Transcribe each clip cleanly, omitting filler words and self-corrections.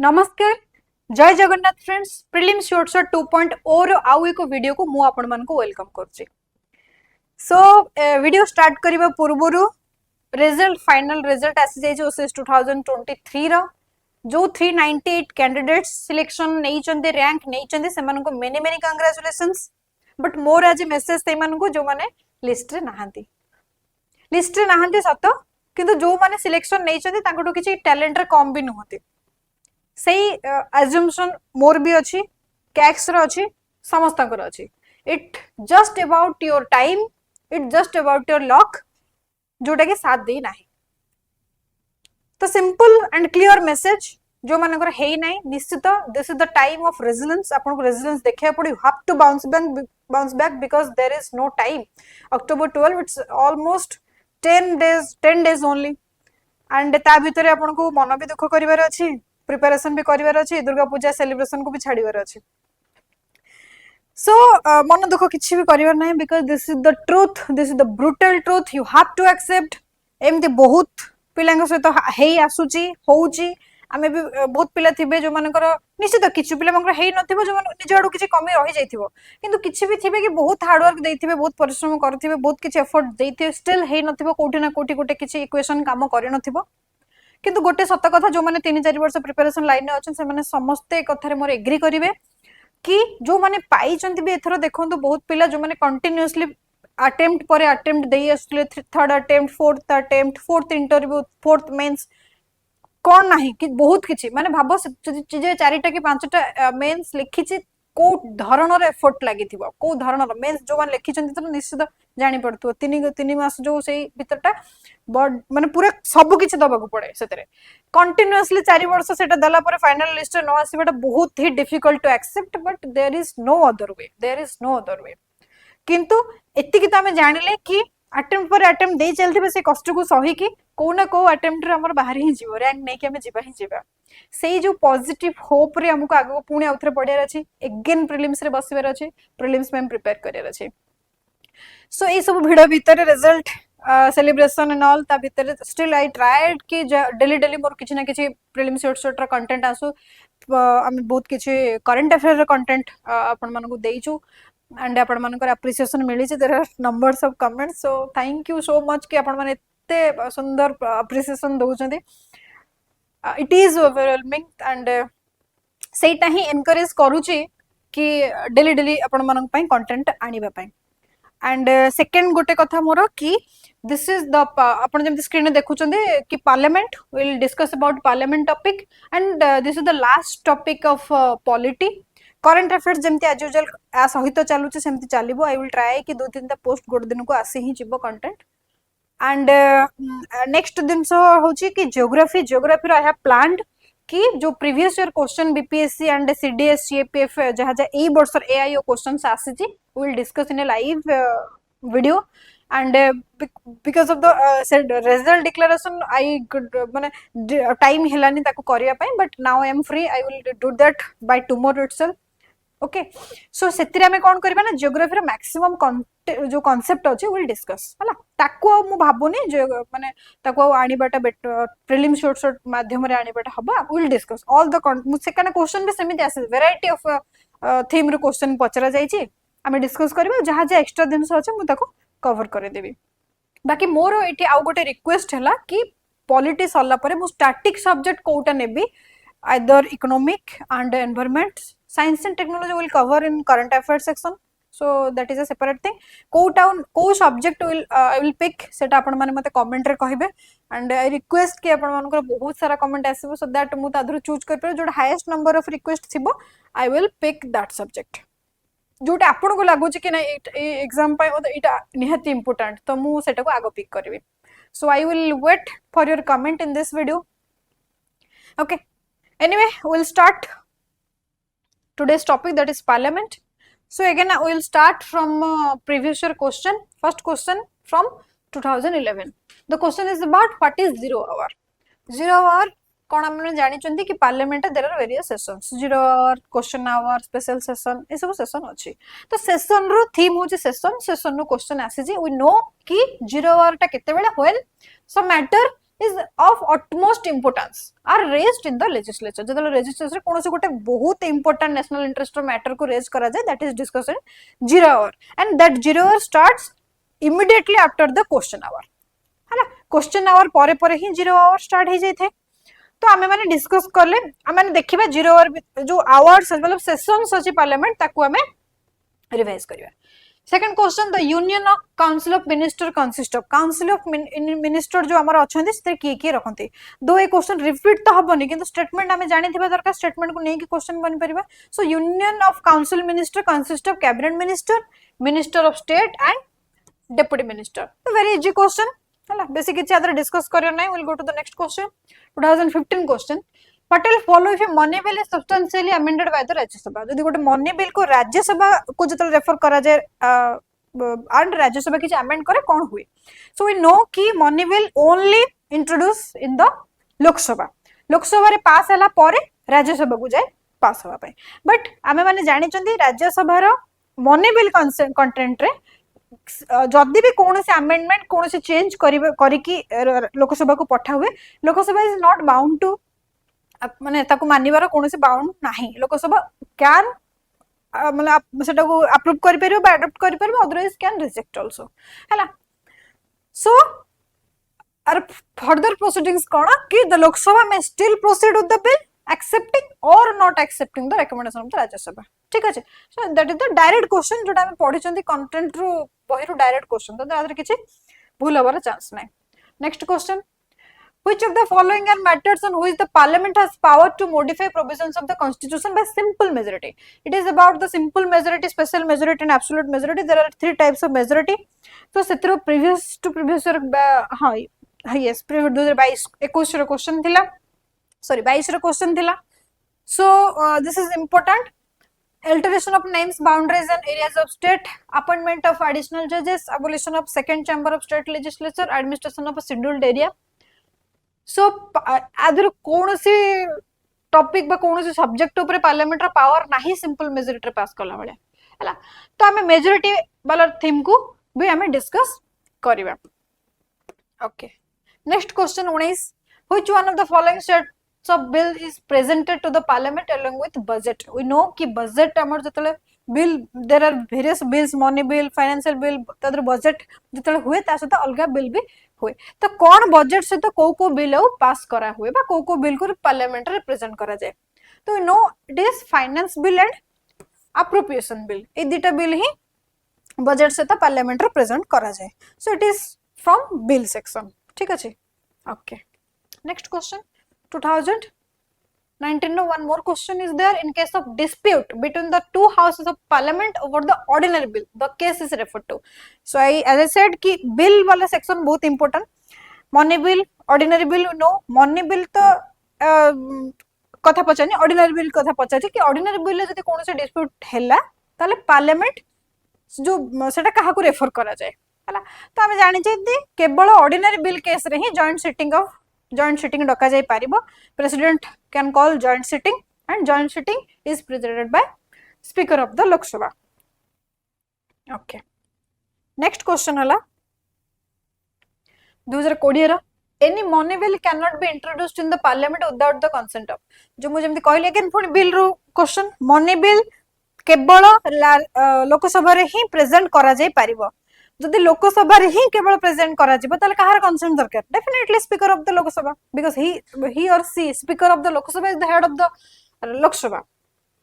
नमस्कार जय Jagannath friends prelims short short 2.0 रो आउ एक वीडियो को मु आपण मन को वेलकम करछि। सो वीडियो स्टार्ट करबा पूर्वरु रिजल्ट फाइनल रिजल्ट आसी जाय ओसेस 2023 रो जो 398 कैंडिडेट्स सिलेक्शन नहीं चंदे रैंक नहीं चंदे से मन को many many congratulations but more आज मेसेज ते मन को जो माने लिस्ट रे नाहंती सत किंतु जो माने सिलेक्शन नहीं चंदे तांको किछि टैलेंट रे कम भी नहते सही अज्यूमशन मोर भी अच्छी कैक्स रो अच्छी समस्त अच्छी it just about your time it just about your luck जोटा कि साथ दे ना तो सिंपल एंड क्लियर मेसेज जो मानकर है ना निश्चित this is the time of resilience आपन को रेजिलेंस देखिया पड़ी have to bounce back because there is no time October 12 it's almost 10 days only and ता भीतर आपन को मन भी दुख करिवार अछि प्रिपरेशन भी करिवार अछि दुर्गा पूजा सेलिब्रेशन को भी छाड़ीवार अछि सो मन दुख किछि भी करिवार नाही because this is the truth this is the brutal truth you have to accept एमते बहुत पिलांग सहित हेई आसुची होउची आमे भी बहुत पिला थिबे जो मानकर निश्चित किछि पिला मानकर हेई नथिबो जो निज आडू किछि कमी रहि जाइथिबो किंतु किछि भी थिबे कि बहुत हार्ड वर्क देइथिबे बहुत परिश्रम करथिबे बहुत किछि एफर्ट देइथिबे स्टिल हेई नथिबो कोठी ना कोठी गोटे किछि इक्वेशन काम करि नथिबो किंतु गोटे सत कथा जो माने 3-4 वर्ष प्रिपरेशन लाइन में अच्छन से माने समस्ते कथारे मोर एग्री करिवे कि जो माने पाई चंती भी एथरो देखंतु बहुत पिला जो माने कंटीन्यूअसली अटेम्प्ट पर अटेम्प्ट देई असले third attempt fourth interview fourth mains कोन नाही कि बहुत किछि माने भाबो जे चारिटा कि पांचटा मेंस लिखिछि को धरणर एफर्ट लागिथिबो को धरणर मेंस जो मान लिखिछन्ति त निश्चित जानि पड़तु तीन मास जो सेई भीतरटा बड माने पूरा सब किछि दबाकू पड़े सेतरे कंटीन्यूअसली 4 वर्ष सेटा दला पर फाइनल लिस्ट न आसीबेटा बहुत ही difficult to accept but there is no other way किंतु एत्ति कि त हमें जानिले कि अटेम्प्ट पर अटेम्प्ट दे चलथिबे से कष्ट को सही कि को ना को अटेम्प्ट रे हमर बाहर ही जीव रैंक नै कि हमें जीवा ही जीवा सेई जो पॉजिटिव होप रे हमको आगो पुणी आउथरे पडियार अछि अगेन प्रीलिम्स रे बसिबार अछि प्रीलिम्स में प्रिपेयर करियार अछि सो ए सब भिडो भीतर रिजल्ट सेलिब्रेशन एंड ऑल ता भीतर स्टिल आई ट्राइड कि डेली मोर किछि ना किछि प्रीलिम्स शॉर्ट रो कंटेंट आसु हम बहुत किछि करंट अफेयर रो कंटेंट आपण मानको देइछु एंड आपण मानकर एप्रिसिएशन मिली जे there are numbers of comments so thank you so much कि आपण माने एते सुंदर एप्रिसिएशन दउछन्ते इट इज ओवरवेलमिंग एंड सेटा ही एनकरेज करूची कि डेली आपण मानक पई कंटेंट आनिबा पई एंड सेकंड गोटे कथा मोर कि दिस इज द आपण जेम स्क्रीन में देखुचंदे कि parliament will discuss about parliament topic and this is the last topic of polity current affairs जेमती एज यूजुअल आ सहित चलुचे सेमती चलिबो आई विल ट्राई कि 2-3 पोस्ट गोट दिन को आसे ही जिवो कंटेंट एंड नेक्स्ट दिन सो होची कि ज्योग्राफी रो आई हैव प्लान्ड कि जो previous year question BPSC and CDS CAPF जहा जा ए वर्षर एआईओ क्वेश्चंस आसीची we will discuss in a live video and because of the result declaration I माने टाइम हेलानी ताको करिया पई but now I am free I will do that by tomorrow itself okay so सेतिरे हमें कोन करबा ना ज्योग्राफी रो मैक्सिमम जो कांसेप्ट अछि विल डिस्कस हला ताको मु भाबुनी जो माने ताको आनिबाटा प्रीलिम शॉर्ट माध्यम रे आनिबाटा हबा will discuss all the second question भी सेमिति आसे वैरायटी ऑफ थीम रो क्वेश्चन पचरा जाईची हमें डिस्कस करबा जहा जे एक्स्ट्रा दिन से अछि मु ताको कवर करे देबी बाकी मोर एठी आउ गोटे रिक्वेस्ट हला कि पॉलिटी सल्ला परे मु स्टैटिक सब्जेक्ट कोटा नेबी either economic and environment science and technology will cover in current affairs section so that is a separate thing को subject will I will pick सेटा आपण माने मते कमेंट रे कहिबे and I request कि आपण मानकर बहुत सारा कमेंट आसीबो so that मु तादर चूज कर पर जोटा हाईएस्ट नंबर ऑफ रिक्वेस्ट थिबो I will pick that subject जोटा आपण को लागो कि ना एग्जाम पाई एटा निहाती इंपोर्टेंट तो मु सेटा को आगो पिक करबी so I will wait for your comment in this video okay anyway we'll start today's topic that is parliament so again we'll start from previous year question first question from 2011 the question is about what is 0 hour कोन हमने जानि चंती कि parliament there are various sessions 0 hour question hour special session ए sub session अछि तो session रो theme होची session रो क्वेश्चन आसी जी वी नो कि 0 hour टा केते बेला when some matter is of utmost importance are raised in the legislature. जब legislature कौन से गोटे बहुत important national interest matter को raise करा जाए, that is discussed in 0 hour, and that 0 hour starts immediately after the question hour. है ना, question hour परे परे ही 0 hour start ही जाए थे. तो आमे माने डिस्कस करले, आमे माने देखिबा 0 आवर जो आवर्स मतलब सेशंस अछि पार्लियामेंट ताकू आमे रिवाइज करिया. Second question, the union of council of minister consist of. Council of minister जो हमर अछंती से किए किए रखंती. दो ए क्वेश्चन रिपीट तो हबनी किंतु स्टेटमेंट आमे जानि थिबा दरकार, स्टेटमेंट को नै कि क्वेश्चन बन परिबा. So union of council minister consist of cabinet minister, minister of state and deputy minister. Very easy question हला, बेसिक किछि आदर डिस्कस करियो नै. Will go to the next question. 2015 question, पटेल follow if money bill is substantially amended by the Rajya Sabha. यदि गोटे money bill को राज्यसभा को जतल refer करा जाय एंड राज्यसभा किछि अमेंड करे कोन हुए. सो वी नो कि money bill only introduce in the Lok Sabha. Lok Sabha रे पास हला परे राज्यसभा को जाय पास होवा पय. बट आमे माने जानि चंदी राज्यसभा रो मनी बिल कंटेंट रे जदि भी कौन से अमेंडमेंट कौन से चेंज करिकी लोकसभा को पठा हुए, Lok Sabha is not bound to माने ताको मानिबार कौन से बाउंड नाही. लोकसभा कैन मतलब सेटा को अप्रूव करि परिबो बा अडॉप्ट करि परिबो, अदरवाइज कैन रिजेक्ट आल्सो. हैला, सो आर फर्दर प्रोसीडिंग्स कोन कि the Lok Sabha may still proceed with the bill accepting or not accepting the recommendation of the Rajya Sabha. ठीक है. So that is the direct question जोटा हम पढ़ी चंदी content रो बही रो direct question. तो आदर किछि भूल हबार चांस नै. Next question, which of the following are matters on which the parliament has power to modify provisions of the constitution by simple majority? It is about the simple majority, special majority and absolute majority. There are three types of majority. So setरो previous to previous हां yes previous 2022 21 रो question थिला, sorry 22 रो question थिला. So this is important. Alteration of names, boundaries and areas of state, appointment of additional judges, abolition of second chamber of state legislature, administration of a scheduled area. So आदर कौन सी topic बा कौन सी subject ऊपर parliament रा power नाही simple majority रे पास कला बेले हला. तो हमें मेजॉरिटी वाला थीम को भी हमें डिस्कस करिबा. Okay, next question 19, which one of the following sets of bill is presented to the parliament along with budget? We know कि budget हमर जतले bill, there are various bills, money bill, financial bill, तदर budget जतले हुए ता सहित अलगा bill भी हुए. तो कौन बजेट से तो को बिल आउ पास करा हुए बा को बिल को पार्लियामेंट रे प्रेजेंट करा जाए. तो we know it is finance bill and appropriation bill. ए दुटा बिल ही बजेट से तो पार्लियामेंट रे प्रेजेंट करा जाए. सो it is from bill section. ठीक अछि. Okay, next question 2019 no one more question is there. In case of dispute between the two houses of parliament over the ordinary bill, the case is referred to. So as I said कि bill वाला section बहुत important. money bill, ordinary bill, no money bill तो कथा पचानी, ordinary bill कथा पचाची कि ordinary bill जदि कौन से dispute हैला ताले parliament जो सेटा कहा को रेफर करा जाए हला. तो हमें जानि चाहिए केवल ordinary bill case रे ही joint sitting डका जाई पारिबो. President can call joint sitting and joint sitting is presided by Speaker of the Lok Sabha. Okay, next question हला 2020 रा, any money bill cannot be introduced in the parliament without the consent of. जो मुझे जेमति कहले again पुनी bill रो question, money bill केवल लोकसभा रे ही present करा जाई पारिबो. जदि लोकसभा रे ही केवल प्रेजेंट करा जिवो ताले कहार कंसेंट दरकार? Definitely speaker of the Lok Sabha, because he or she speaker of the Lok Sabha is the head of the Lok Sabha.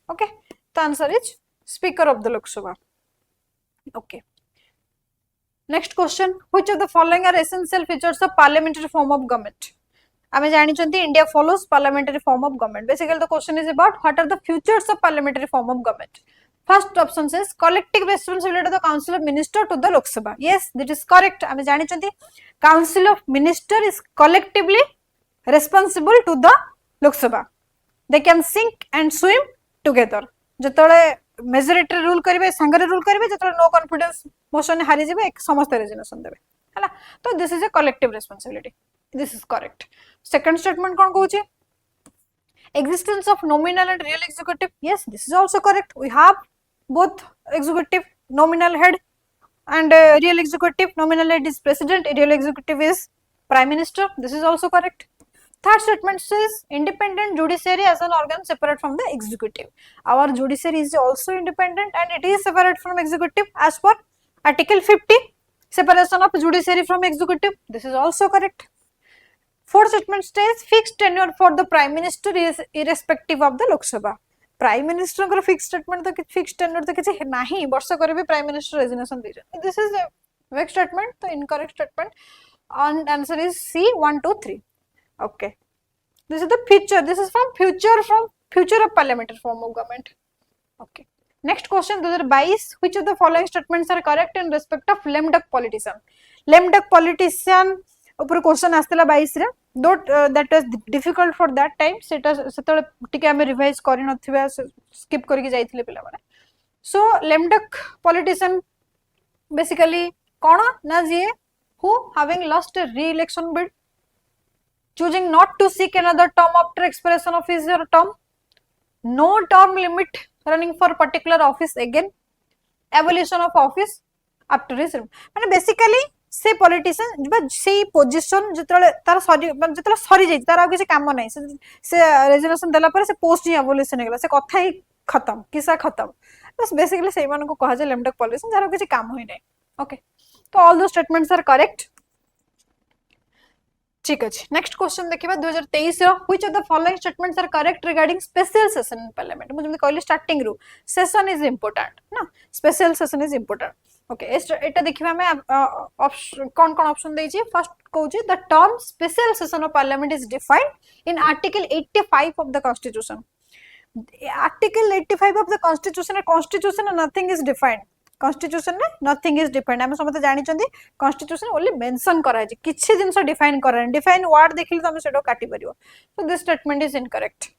Okay, the answer is speaker of the Lok Sabha. Okay, next question, which of the following are essential features of parliamentary form of government? आमे जानि चंती India follows parliamentary form of government. Basically the question is about what are the features of parliamentary form of government. First option says collective responsibility of the council of minister to the Lok Sabha. Yes, that is correct. आमे जानि चंती council of minister is collectively responsible to the Lok Sabha. They can sink and swim together. जतले majority rule करिवे संगरे rule करिवे, जतले no confidence motion हारि जिवे एक समस्त resignation देबे हला. तो this is a collective responsibility. This is correct. Second statement कोन कहूची? Existence of nominal and real executive. Yes, this is also correct. We have both executive, nominal head and real executive. Nominal head is president, real executive is Prime Minister, this is also correct. Third statement says independent judiciary as an organ separate from the executive. Our judiciary is also independent and it is separate from executive as per Article 50, separation of judiciary from executive. This is also correct. Fourth statement says fixed tenure for the Prime Minister is irrespective of the Lok Sabha. Prime Minister को fixed statement तो fixed tenure तो किसी नहीं वर्ष करे भी Prime Minister resignation दे जाए. This is a vague statement, the incorrect statement. And answer is C 1, 2, 3. Okay. This is the future. This is from future of parliamentary form of government. Okay. Next question 2022. Which of the following statements are correct in respect of lame duck politician? Lame duck politician ऊपर question आस्तेला 22 रे दोट that was difficult for that time सेटा सेतले टिके हम revise करि नथिबा skip करके जाइथिले पिला माने सो लेम डक पॉलिटिशियन बेसिकली कोन ना जे who having lost a re-election bid, choosing not to seek another term after expiration of his term, no term limit running for particular office again, abolition of office after his माने basically से politician से position जतले तार सरी जाई तार आ किसी काम नहीं से रेजिग्नेशन देला पर से पोस्ट ही एबोलिशन हेगला से कथा ही खत्म किसा खत्म बस बेसिकली से मान को कहा जाय लेम डक पॉलिटिशियन जारो किसी काम होई नै ओके तो ऑल दो स्टेटमेंट्स आर करेक्ट ठीक अछि नेक्स्ट क्वेश्चन देखिबा 2023 रो which of the following statements are correct regarding special session in parliament मु जमे कहली स्टार्टिंग रो सेशन इज इंपोर्टेंट ना special session is important okay एटा देखिबा मैं कौन कौन ऑप्शन देई छी फर्स्ट कहू छी the term special session of parliament is defined in article 85 of the constitution article 85 of the constitution nothing is defined constitution ने नथिंग इज डिफाइंड हम समस्त जानि चंदी कॉन्स्टिट्यूशन ओनली मेंशन करा छै किछि जिंस डिफाइन करा डिफाइन वर्ड देखिल त हम सेडो काटी परियो so this statement is incorrect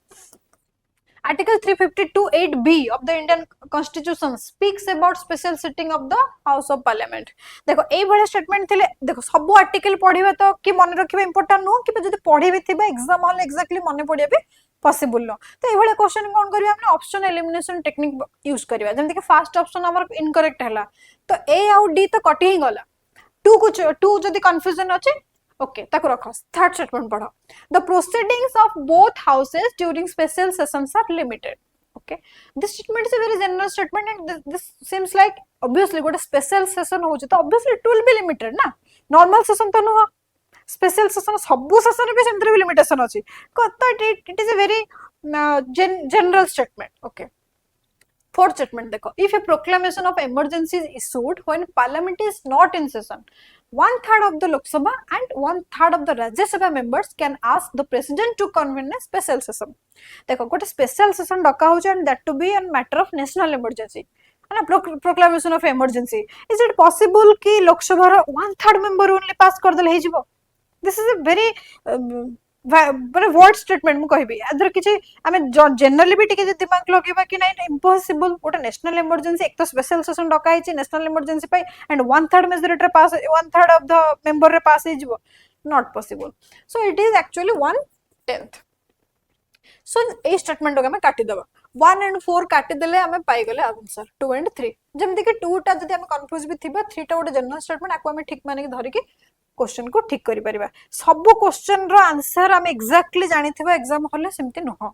Article 352(8)(b) of the Indian Constitution speaks about special sitting of the House of Parliament. देखो ए बडा स्टेटमेंट थिले देखो सब आर्टिकल पढिबा तो कि मन रखिबा इंपोर्टेंट नो कि जदी पढि भी थिबा एग्जाम हॉल एक्जेक्टली मन पडिया भी पॉसिबल नो तो ए बडा क्वेश्चन कोन करिया हमने ऑप्शन एलिमिनेशन टेक्निक यूज करिया जेम कि फर्स्ट ऑप्शन हमर इनकरेक्ट हला तो ए आउ डी तो कटि ही गला 2 जदी कंफ्यूजन अछि ओके ताको रखो थर्ड स्टेटमेंट पढ़ो the proceedings of both houses during special sessions are limited okay this statement is a very general statement and this seems like obviously गोटे स्पेशल सेशन हो तो obviously it will be limited ना normal session तो नुह special session sub session भी centre भी limitation अछि तो it is a very general statement okay fourth statement देखो if a proclamation of emergency is issued when parliament is not in session 1/3 of the Lok Sabha and 1/3 of the Rajya Sabha members can ask the president to convene a special session. देखो गोटे special session डका हो and that to be a matter of national emergency ना proclamation of emergency is it possible कि लोक सभा रो 1/3 member only pass कर देले हे जिवो this is a very बरे वर्ड स्टेटमेंट मु कहबी अदर किछि हमें जनरली भी टिके दिमाग लगेबा कि नहीं इम्पॉसिबल गोटे नेशनल इमरजेंसी एक तो स्पेशल सेशन डका है नेशनल इमरजेंसी पाई and 1/3 majority pass 1/3 of the member रे पास हिजबो not possible so it is actually 1/10 so a statement को हमें काटी दबा 1 and 4 काटी देले हमें पाई गले आंसर 2 and 3 जेमति कि 2 टा जदी हमें कंफ्यूज भी थिबा 3 टा गोटे जनरल स्टेटमेंट आको हमें ठीक माने कि धरि कि क्वेश्चन को ठीक करि परिबा सब क्वेश्चन रो आंसर हम एग्जैक्टली जानि थिबा एग्जाम हॉल सेमति नहो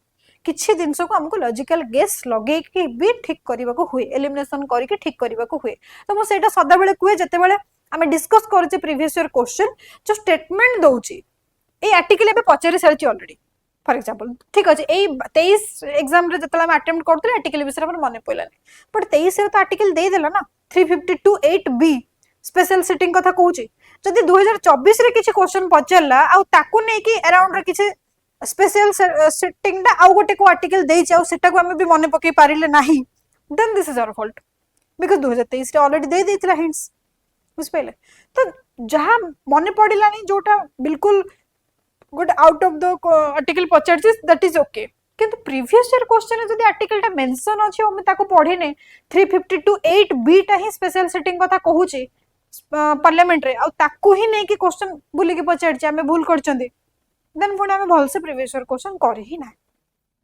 किछि दिनस को हमको लॉजिकल गेस लगे कि भी ठीक करिबा को हुए एलिमिनेशन करि कि ठीक करिबा को हुए तो मो सेटा सदा बेले कुए जते बेले हमें डिस्कस करछि प्रीवियस ईयर क्वेश्चन जो स्टेटमेंट दोउछि ए आर्टिकल एबे पचेरि सारछि ऑलरेडी फॉर एग्जांपल ठीक अछि ए 23 एग्जाम रे जतला हम अटेम्प्ट करथले आर्टिकल विषय पर मने पइलानी बट 23 रे तो आर्टिकल दे देला ना 352(8)(b) स्पेशल सिटिंग कथा कहूछि जदि 2024 रे किछि क्वेश्चन पचरला आ ताकू नै कि अराउंड रे किछि स्पेशल सिटिंग डा आ गोटे को आर्टिकल देइ जाउ सेटा को हमें भी मने पके पारिले नाही then this is our fault because 2023 रे ऑलरेडी दे देथिला हिंट्स बुझ पइले तो जहां मने पडिला नै जोटा बिल्कुल good out of the article पचरछि दैट इज ओके किंतु प्रीवियस ईयर क्वेश्चन जदि आर्टिकल टा मेंशन अछि हम ताको पढे नै 352(8)(b) टा ही स्पेशल सिटिंग कथा कहूछि पार्लियामेंट रे आ ताकू ही नै कि क्वेश्चन बुली के पचार छै हमें भूल करचंदी देन पुणी हमें भल से प्रीवियस ईयर क्वेश्चन करे ही ना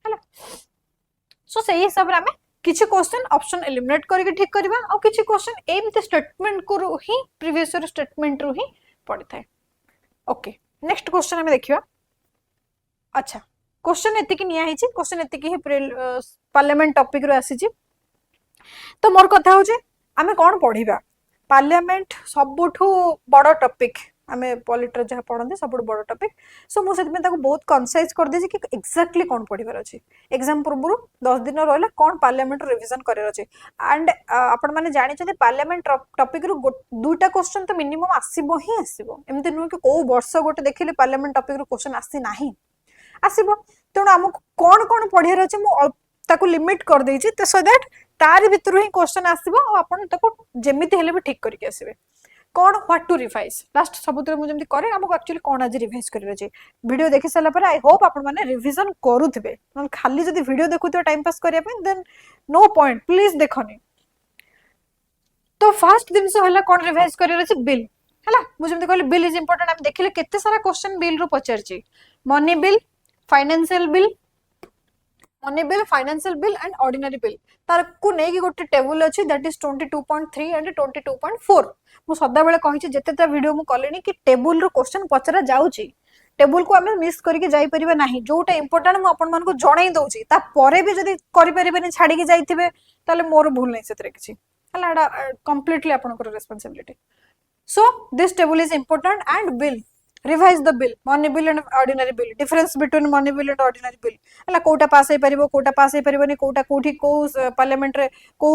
हला सो सही हिसाब रे हमें किछि क्वेश्चन ऑप्शन एलिमिनेट करके ठीक करबा आ किछि क्वेश्चन एमते स्टेटमेंट को ही प्रीवियस ईयर स्टेटमेंट रो ही पड़ि थाए ओके नेक्स्ट क्वेश्चन आम देखा अच्छा क्वेश्चन एतिकी निया हिची क्वेश्चन एतिकी ही पार्लियामेंट टॉपिक रो आसी तो मोर कथा हो आमे कौन पढ़िबा पार्लियामेंट सबुठू बड़ टॉपिक आमे पॉलिटर जहाँ पढ़ते सब बड़ टॉपिक सो मुझे बहुत कनसाइज कर दे कि एक्जाक्टली कौन पढ़ार अच्छे एग्जाम पूर्व 10 दिन रहा कौन पार्लियामेंट रिविजन करार अच्छे एंड आपण मैंने जानते पार्लियामेंट टॉपिक रु दुईटा क्वेश्चन तो मिनिमम आसब ही आसब एमती नुह कि कौ वर्ष गोटे देखिले पार्लियामेंट टॉपिक रु क्वेश्चन आसी ना आसब तेणु आमको कौन कौन पढ़ार अच्छे मुझे लिमिट कर देछि तो सो दैट तार भितर ही क्वेश्चन आसब आपन ताको जेमिति हेले भी ठीक करके आसबे कौन व्हाट टू रिवाइज लास्ट सबुतरे मुझे जमी करे आमको एक्चुअली कौन आज रिवाइज करिवे जे वीडियो देखि साला पर आई होप आपण माने रिवीजन करूथिबे न खाली जदी वीडियो देखुथिबे टाइम पास करिया पे देन नो पॉइंट प्लीज देखनी तो फर्स्ट दिन से हला कौन रिवाइज करियर अछि बिल हला मुझे जमी कहले बिल इज इंपोर्टेंट हम देखिले केते सारा क्वेश्चन बिल रो पचारछि money bill financial bill money bill financial bill and ordinary bill तार को नै कि गोटे टेबल अछि दैट इज 22.3 एंड 22.4 मु सदा बेले कहि जेते वीडियो मु कलेनी कि टेबल रो क्वेश्चन पचरा जाउची टेबल को हमें मिस करके जाई परिबा नाही जोटा इंपोर्टेंट मु आपन मान को जणाई दउची ता परे भी जदी करि परिबेनी छाडी के जाईथिबे ताले मोर भूल नै सेतरे किछि हला एडा कंप्लीटली आपन को responsibility so this table is important and bill revise the bill money bill and ordinary bill difference between money bill and ordinary bill हला कोटा पास हे परिबो कोटा पास हे परिबोनी कोटा कोठी को पार्लियामेंट रे को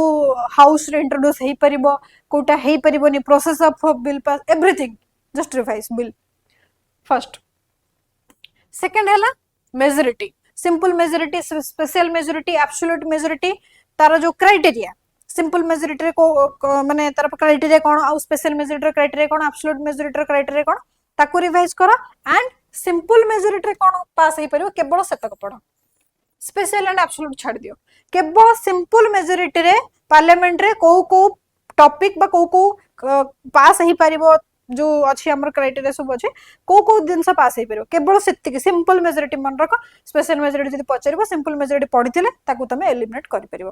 हाउस रे इंट्रोड्यूस हे परिबो कोटा हे परिबोनी process of bill pass everything just revise bill first second हला majority simple majority special majority absolute majority तार जो क्राइटेरिया सिंपल मेजॉरिटी को माने तार क्राइटेरिया कोन आ स्पेशल मेजॉरिटी क्राइटेरिया कोन एब्सोल्यूट मेजॉरिटी क्राइटेरिया कोन ताको रिवाइज करो एंड सिंपल मेजॉरिटी कौन पास हो पारिबो केवल सेतक पढ़ो स्पेशल एंड एब्सोल्यूट छाड़ दियो केवल सिंपल मेजॉरिटी रे पार्लियामेंट रे को टॉपिक बा को पास हो पारिबो जो अछि हमर क्राइटेरिया सब अछि को दिनसा पास हो पारिबो केवल सेतिक सिंपल मेजॉरिटी मन रखो स्पेशल मेजॉरिटी जदी पचारिबो सिंपल मेजॉरिटी पढिथिले ताको तमे एलिमिनेट करि परिबो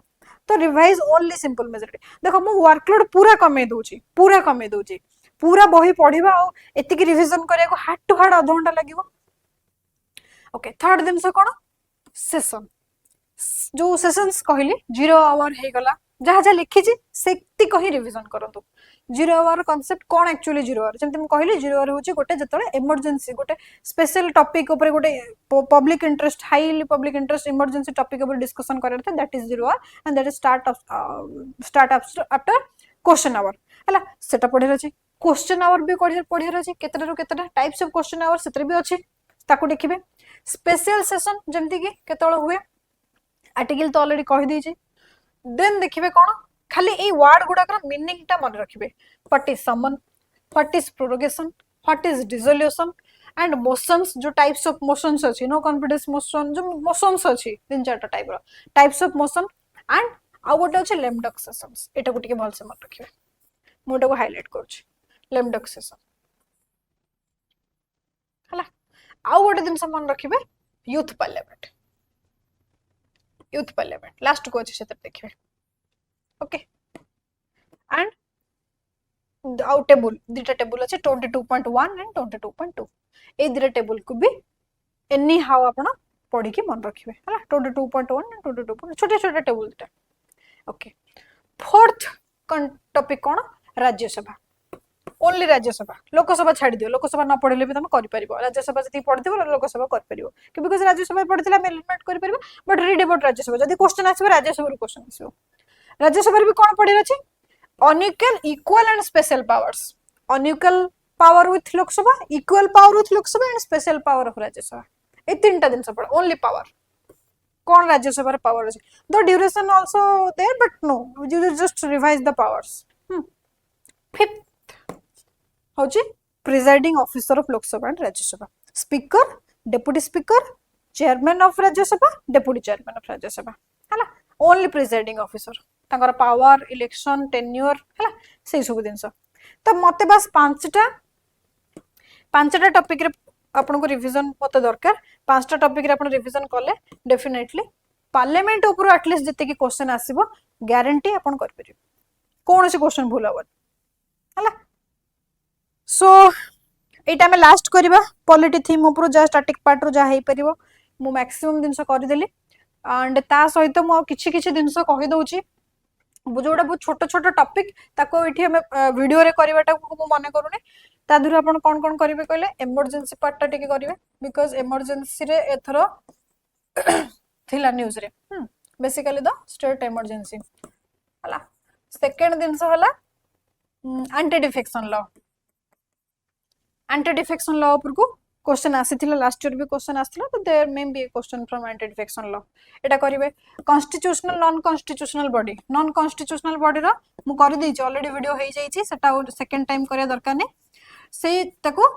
तो रिवाइज ओनली सिंपल मेजॉरिटी देखो मु वर्कलोड पूरा कमे दोची पूरा बही पढ़िबा आ एतिकी रिवीजन करिया को हार्ड टू हार्ड आधा घंटा लागिवो ओके थर्ड दिन से कोन सेशन जो सेशंस कहली 0 आवर हे गला जहा जहा लिखी छी सेति कहि रिवीजन करंतु 0 आवर कांसेप्ट कोन एक्चुअली 0 आवर जेमति हम कहली 0 आवर होची गोटे जतळे इमरजेंसी गोटे स्पेशल टॉपिक ऊपर गोटे public interest highly public interest emergency topic ऊपर डिस्कशन करर था that is 0 hour and that is start after question hour हला सेटा पढिर अछि क्वेश्चन आवर भी पढ़ियार अछि केतरा रो केतरा टाइप्स ऑफ क्वेश्चन आवर सेतरे भी अछि ताको देखिबे स्पेशल सेशन जेमति कि केतळ हुए आर्टिकल तो ऑलरेडी कहि दै छी देन देखिबे कोन खाली ए वर्ड गुडा कर मीनिंग ता मन रखिबे what is summon what is prorogation what is dissolution and motions जो टाइप्स ऑफ मोशंस अछि नो कॉन्फिडेंस मोशन जो मोशंस अछि तीन चारटा टाइप रो टाइप्स ऑफ मोशन एंड आ गोटे अछि लेमडक सेशंस एटा को टिके भल से मन रखिबे मोटा को हाईलाइट करछि लेमडक सेशन हला आउ गोटे दिन से मन रखिबे यूथ पार्लियामेंट लास्ट को अछि सेतर देखिबे ओके एंड आउ टेबल दिटा टेबल अछि 22.1 एंड 22.2 ए दिटा टेबल को भी एनी हाउ आपण पढी के मन रखिबे हला 22.1 एंड 22. छोटे छोटे टेबल दिटा ओके फोर्थ टॉपिक कोन राज्यसभा ओनली राज्यसभा लोकसभा छाड़ी दियो लोकसभा न पढ़ले भी तुम करि परिबो राज्यसभा जति पढ़थिबो लोकसभा कर परिबो कि बिकॉज़ राज्यसभा पढ़थिला हम एलिमिनेट कर परिबो बट रीड अबाउट राज्यसभा जदी क्वेश्चन आसीबो राज्यसभा रो क्वेश्चन आसीबो राज्यसभा भी कोन पढ़िर अछि unequal equal and special powers unequal power with Lok Sabha equal power with Lok Sabha and special power of Rajya Sabha ए तीनटा दिन से पढ़ ओनली पावर कोन राज्यसभा रो पावर अछि the duration also there but no you just revise the powers fifth होची presiding officer of Lok Sabha and Rajya Sabha speaker deputy speaker chairman of Rajya Sabha deputy chairman of Rajya Sabha हला ओनली प्रिजाइडिंग ऑफिसर तांकर पावर इलेक्शन टेन्योर हला से सब दिनस तो मते बस पांचटा टॉपिक रे आपन को रिवीजन मते दरकार पांचटा टॉपिक रे आपन रिवीजन करले डेफिनेटली पार्लियामेंट ऊपर एटलीस्ट जते की क्वेश्चन आसीबो गारंटी आपन कर परिबो कोन से क्वेश्चन भूल हबन हला सो एटा आम लास्ट करवा पॉलिटी थीम उपर जहाँ स्टैटिक पार्ट रो जहाँ हो पार मु मैक्सिमम जिनस करदेली एंड ता सहित मु किछि किछि जिनस कहि दउची जोटा बहुत छोट छोट टॉपिक ताको इठी हम वीडियो रे करबाटा को मने करूने ता दुर आपण कोन कोन करिवे कहले इमरजेंसी पार्ट टा टिके करिवे बिकॉज इमरजेंसी रे एथरो थिला न्यूज रे बेसिकली द स्टेट इमरजेंसी हला सेकंड दिन से हला एंटी डिफेक्शन लॉ ऊपर को क्वेश्चन आसीथिला लास्ट ईयर भी क्वेश्चन आसीथिला तो there may be a question from anti defection law एटा करिवे कॉन्स्टिट्यूशनल नॉन कॉन्स्टिट्यूशनल बॉडी रो मु करि दैछि ऑलरेडी वीडियो हे जाइछि सेटा सेकंड टाइम करिया दरकार नै से ताको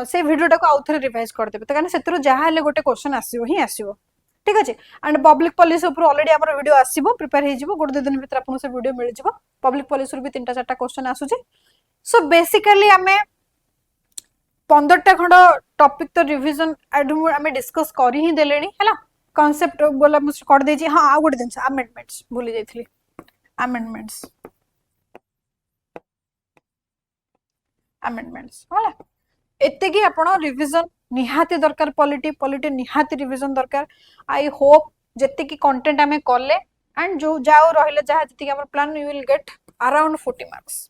से वीडियो टाको आउथरे रिवाइज कर देबे त कारण सेतरो जहा हले गोटे क्वेश्चन आसीबो ही आसीबो ठीक अछि एंड पब्लिक पॉलिसी ऊपर ऑलरेडी हमर वीडियो आसीबो प्रिपेयर हे जिवो गोटे दिन भीतर आपन से वीडियो मिल जिवो पब्लिक पॉलिसी रो भी 3टा 4टा क्वेश्चन आसुछि सो बेसिकली हमें 15टा खंड टॉपिक तो रिवीजन आमे डिस्कस करी ही देलेनी हैला कांसेप्ट बोला मुझे कर दे जी हां आ गोटे दिन अमेंडमेंट्स भूली जाइथली अमेंडमेंट्स होला एते की आपण रिवीजन निहाती दरकार पॉलिटी निहाती रिवीजन दरकार आई होप जत्ते की कंटेंट हमें करले एंड जो जाओ रहिले जहा जत्ते की हमर plan you will get around 40 marks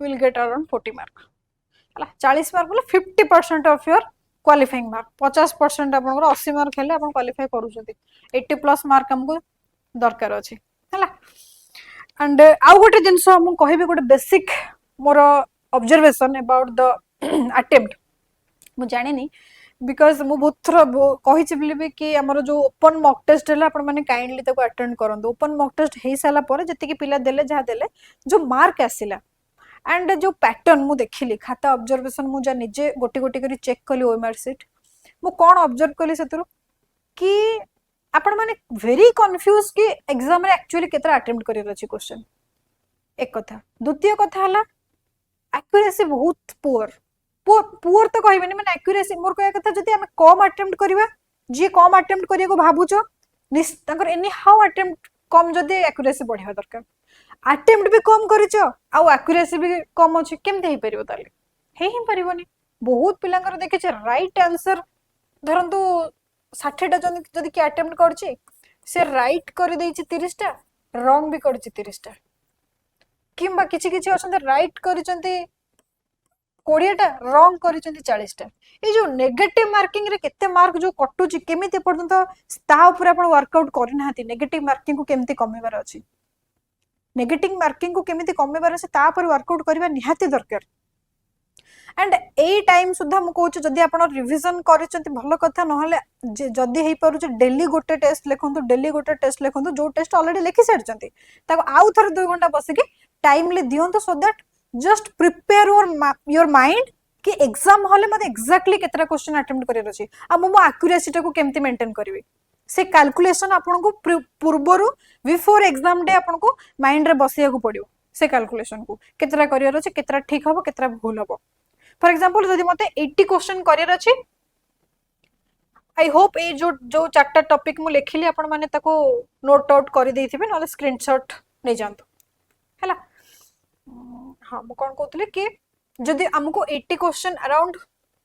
will get around 40 mark 40 mark बोले 50% ऑफ योर क्वालिफाइंग मार्क 50% आपन 80 मार्क हेले आपन क्वालिफाई करूछथि 80 प्लस मार्क हमको दरकार अछि हला एंड आउ गोटे जिंस हम कहबे गोटे basic more observation about the attempt मु जानिनी बिकॉज मु बहुत थर कहि बोली कि हमर जो ओपन मॉक टेस्ट है आपण माने काइंडली ताको अटेंड करंदो ओपन मॉक टेस्ट हे साला परे जति कि पिला देले जहा देले जो मार्क आसिला एंड जो पैटर्न मु देखिली खाता ऑब्जर्वेशन मु जा निजे गोटी गोटी करी चेक कली ओएमआर सीट मु कोन ऑब्जर्व कली सेतरो कि आपण माने वेरी कंफ्यूज कि एग्जाम रे एक्चुअली केतरा अटेम्प्ट करियर अछि क्वेश्चन एक कथा द्वितीय कथा हला एक्यूरेसी बहुत पुअर तो कहबेनी माने एक्यूरेसी मोर कहया कथा जति हम कम अटेम्प्ट करबा जे कम अटेम्प्ट करिया को भाबुचो तांकर एनी हाउ अटेम्प्ट कम जदी एक्यूरेसी बढ़िया दरकार अटेम्प्ट भी कम करिचो आ एक्यूरेसी भी कम अछि केमते हे परिबो ताले हे ही परिबोनी बहुत पिलांकर देखिचे राइट आंसर धरंतु 60 टा जदी कि अटेम्प्ट करछि से राइट करि दैछि 30 टा रॉन्ग भी करछि 30 टा किंबा किछि किछि अछन राइट करिसंती 20 टा रॉन्ग करिसंती 40 टा ए जो नेगेटिव मार्किंग रे केते मार्क जो कटुछि केमिते पर्यंत ता ऊपर आपण वर्कआउट करिनाहाती नेगेटिव मार्किंग को केमिते कमेबार अछि नेगेटिव मार्किंग को केमिति कमेबार से ता पर वर्कआउट करबा निहाती दरकार एंड ए टाइम सुधा मु कहूछ जदी आपण रिवीजन करिसंती भलो कथा नहले जदी हे परुछ डेली गोटे टेस्ट लेखंतु जो टेस्ट ऑलरेडी लेखि सारचंती ताको आउ थर 2 घंटा बसिके टाइमली दियंतो so that just prepare your mind कि एग्जाम हॉल मते एक्जेक्टली केतरा क्वेश्चन अटेम्प्ट करियर अछि आ मो एक्यूरेसी टाको केमति मेंटेन करबी से कैलकुलेशन आपन को पूर्वरु बिफोर एग्जाम डे आपन को माइंड रे बसिया को पड़ियो से कैलकुलेशन को केतरा करियर अछि केतरा ठीक हबो केतरा भूल हबो फॉर एग्जांपल जदी मते 80 क्वेश्चन करियर अछि आई होप ए जो चारटा टॉपिक मु लेखिली आपन माने ताको नोट आउट करि देथिबे नले स्क्रीनशॉट नै जानतो हैला हां मु कोन कहतले कि जदी हमको 80 क्वेश्चन अराउंड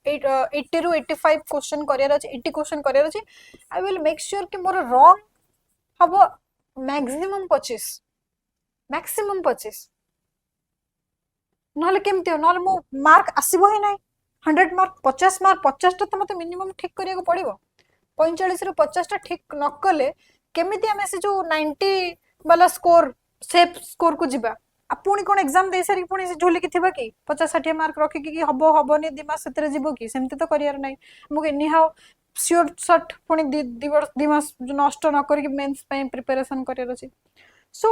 80 ରୁ 85 क्वेश्चन करियर अछि 80 क्वेश्चन करियर अछि आई विल मेक श्योर कि मोर रॉन्ग हबो मैक्सिमम 25 नहले केमते नहले मो मार्क आसीबो ही नै 100 मार्क 50 मार्क 50 टा त मते मिनिमम ठीक करिया को पड़िबो 45 ରୁ 50 टा ठीक न कले केमिति हमें से जो 90 वाला स्कोर सेफ स्कोर को जिबा पुणी कौन एग्जाम दे सारी पुणी झोली की थिबा कि 50-60 मार्क रखी कि हबो हबोनी दिमाग सेतरे जीवो कि सेमते तो करियर नै मु एनी हाउ श्योर शॉट पुणी दिमाग जो नष्ट न करी कि मेंस पे प्रिपरेशन करियर अछि सो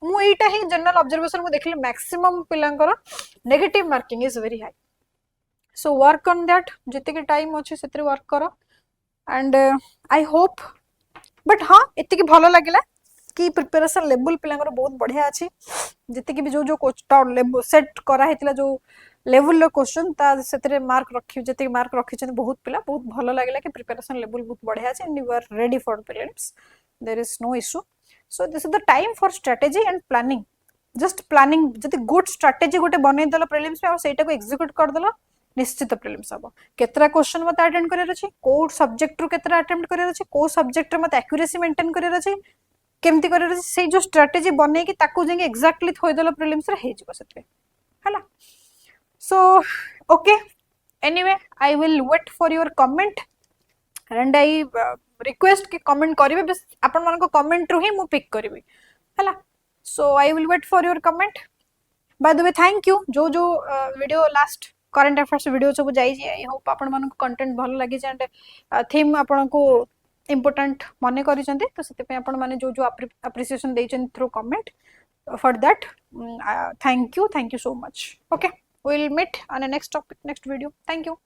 मु एटा ही जनरल ऑब्जर्वेशन मु देखली मैक्सिमम पिलांकर negative marking is very high so work on that जते के टाइम अछि सेतरे वर्क करो एंड आई होप बट हां एते की भलो लागिला कि प्रिपरेशन लेवल पिलांकर बहुत बढ़िया अछि जति कि भी जो लेवल सेट करा हेतिला जो लेवल रो क्वेश्चन ता सेतरे मार्क रखि जति मार्क रखि छन बहुत पिला बहुत भलो लागिला कि प्रिपरेशन लेवल बहुत बढ़िया अछि and you are ready for prelims there is no issue so this is the time for strategy and planning just planning जदि गुड स्ट्राटेजी गोटे बनईदेल प्रिलिम्स में सेटा को एक्जिक्यूट करदेल निश्चित प्रिलिम्स हम केतरा क्वेश्चन मत अटेंड करार अच्छे कौ सब्जेक्ट रु केतरा अटेम्प्ट करार अच्छे कौ सब्जेक्ट मत एक्यूरेसी मेंटेन करार अच्छे केमती करार अच्छे से जो स्ट्राटेजी बनई कि ताकू जाके एक्जाक्टली थोइदेल प्रिलिम्स रे हे जिवो सेते हला so okay anyway I will wait for your comment and I request कि कमेंट करिवे बस आपण मन को कमेंट रु ही मु पिक करबी हला so I will wait for your comment by the way thank you जो जो video last current affairs video सब जाई आई होप आपण मन को कंटेंट भल लागि एंड थीम आपण को इम्पोर्टेंट माने करी चंदे तो सेते पे आपण माने जो जो appreciation they Chand through comment for that thank you so much okay we'll meet on a next topic next video thank you